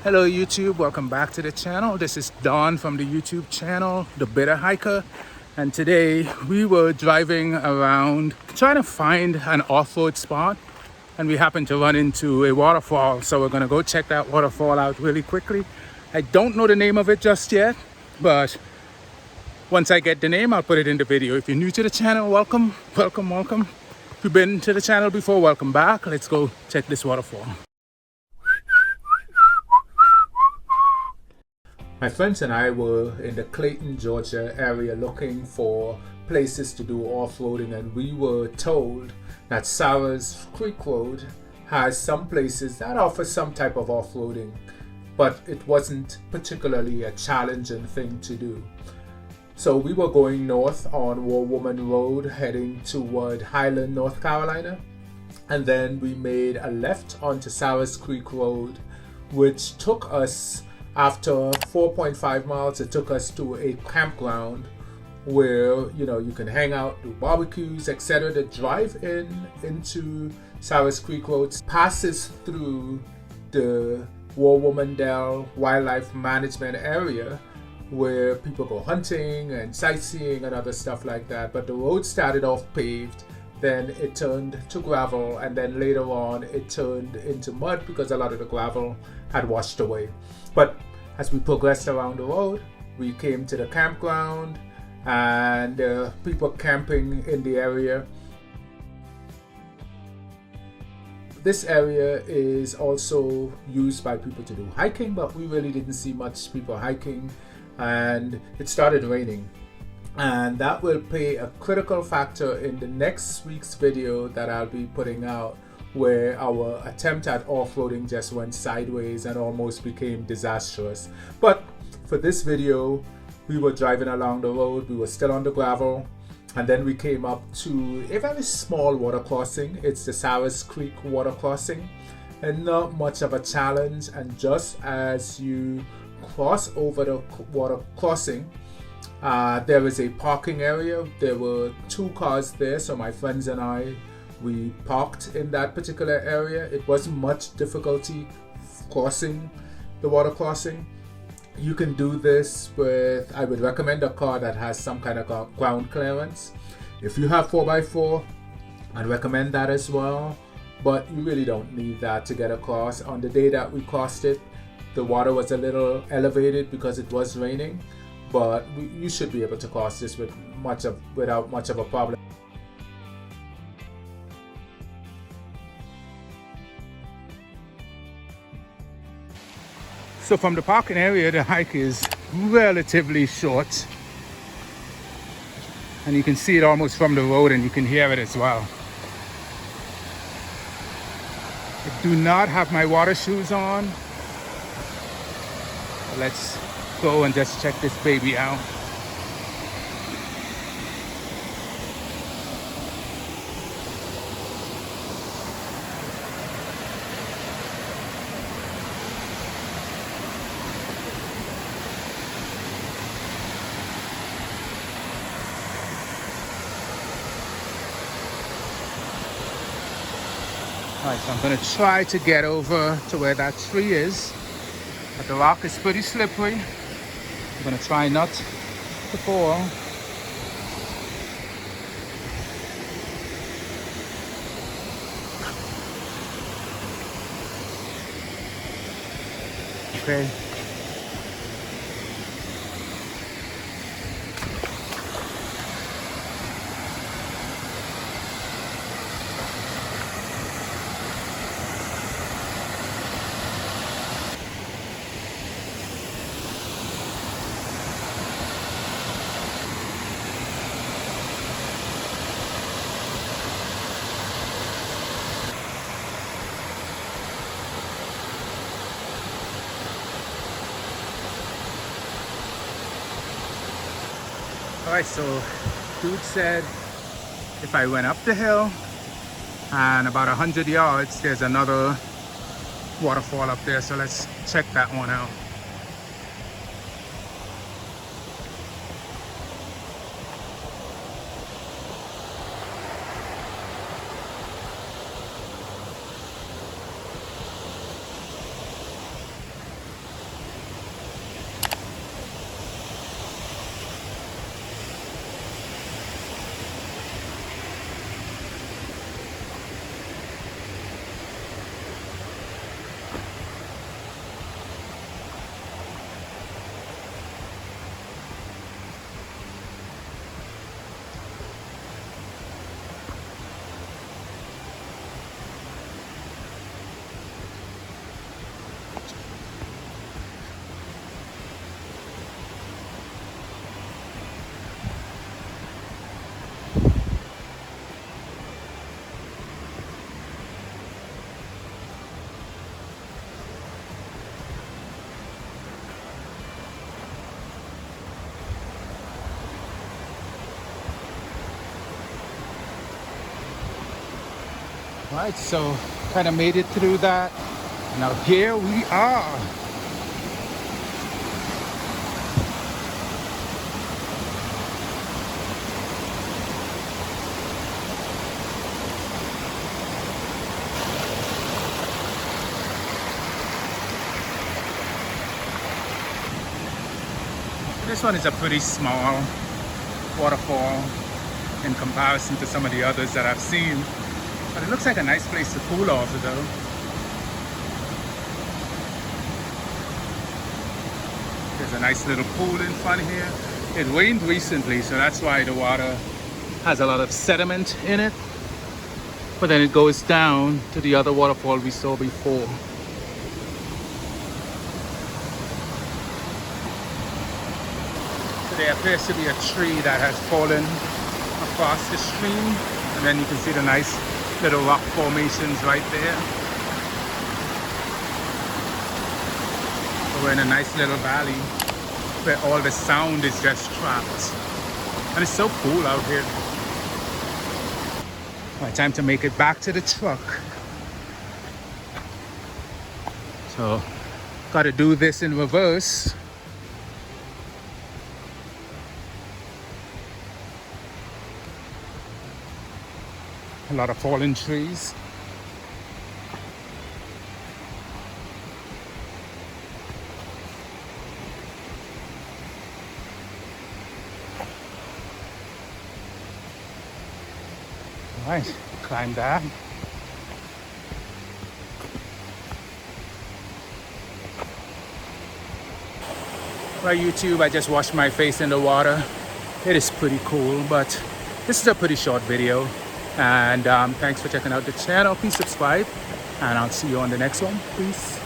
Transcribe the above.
Hello YouTube, welcome back to the channel. This is Don from the YouTube channel, The Bitter Hiker. And today we were driving around trying to find an off-road spot, and we happened to run into a waterfall. So we're gonna go check that waterfall out really quickly. I don't know the name of it just yet, but once I get the name, I'll put it in the video. If you're new to the channel, welcome. If you've been to the channel before, welcome back. Let's go check this waterfall. My friends and I were in the Clayton, Georgia area looking for places to do off-roading, and we were told that Sarah's Creek Road has some places that offer some type of off-roading, but it wasn't particularly a challenging thing to do. So we were going north on Warwoman Road heading toward Highland, North Carolina, and then we made a left onto Sarah's Creek Road, which took us, after 4.5 miles, it took us to a campground where you can hang out, do barbecues, etc. The drive into Sarah's Creek Road passes through the Warwoman Wildlife Management area, where people go hunting and sightseeing and other stuff like that. But the road started off paved, then it turned to gravel, and then later on it turned into mud because a lot of the gravel had washed away. But as we progressed around the road, we came to the campground and people camping in the area. This area is also used by people to do hiking, but we really didn't see much people hiking, and it started raining. And that will play a critical factor in the next week's video that I'll be putting out, where our attempt at off-roading just went sideways and almost became disastrous. But for this video, we were driving along the road, we were still on the gravel, and then we came up to a very small water crossing. It's the Sarah's Creek water crossing, and not much of a challenge. And just as you cross over the water crossing, there is a parking area. There were 2 cars there, so my friends and I, we parked in that particular area. It wasn't much difficulty crossing the water crossing. You can do this with, I would recommend a car that has some kind of ground clearance. If you have 4x4, I'd recommend that as well, but you really don't need that to get across. On the day that we crossed it, the water was a elevated because it was raining, but you should be able to cross this without much of a problem. So from the parking area, the hike is relatively short, and you can see it almost from the road, and you can hear it as well. I do not have my water shoes on. Let's go and just check this baby out. Alright, so I'm going to try to get over to where that tree is, but the rock is pretty slippery. I'm going to try not to fall. Okay. Alright, so dude said if I went up the hill and about 100 yards, there's another waterfall up there. So let's check that one out. Right, so kind of made it through that. Now here we are. This one is a pretty small waterfall in comparison to some of the others that I've seen. But it looks like a nice place to cool off though. There's a nice little pool in front here. It rained recently, so that's why the water has a lot of sediment in it. But then it goes down to the other waterfall we saw before. There appears to be a tree that has fallen across the stream, and then you can see the nice little rock formations right there. So we're in a nice little valley where all the sound is just trapped, and it's so cool out here. All right, time to make it back to the truck. So got to do this in reverse. A lot of fallen trees. All right, climb that. Right, YouTube, I just washed my face in the water. It is pretty cool, but this is a pretty short video. And thanks for checking out the channel. Please subscribe, and I'll see you on the next one. Peace.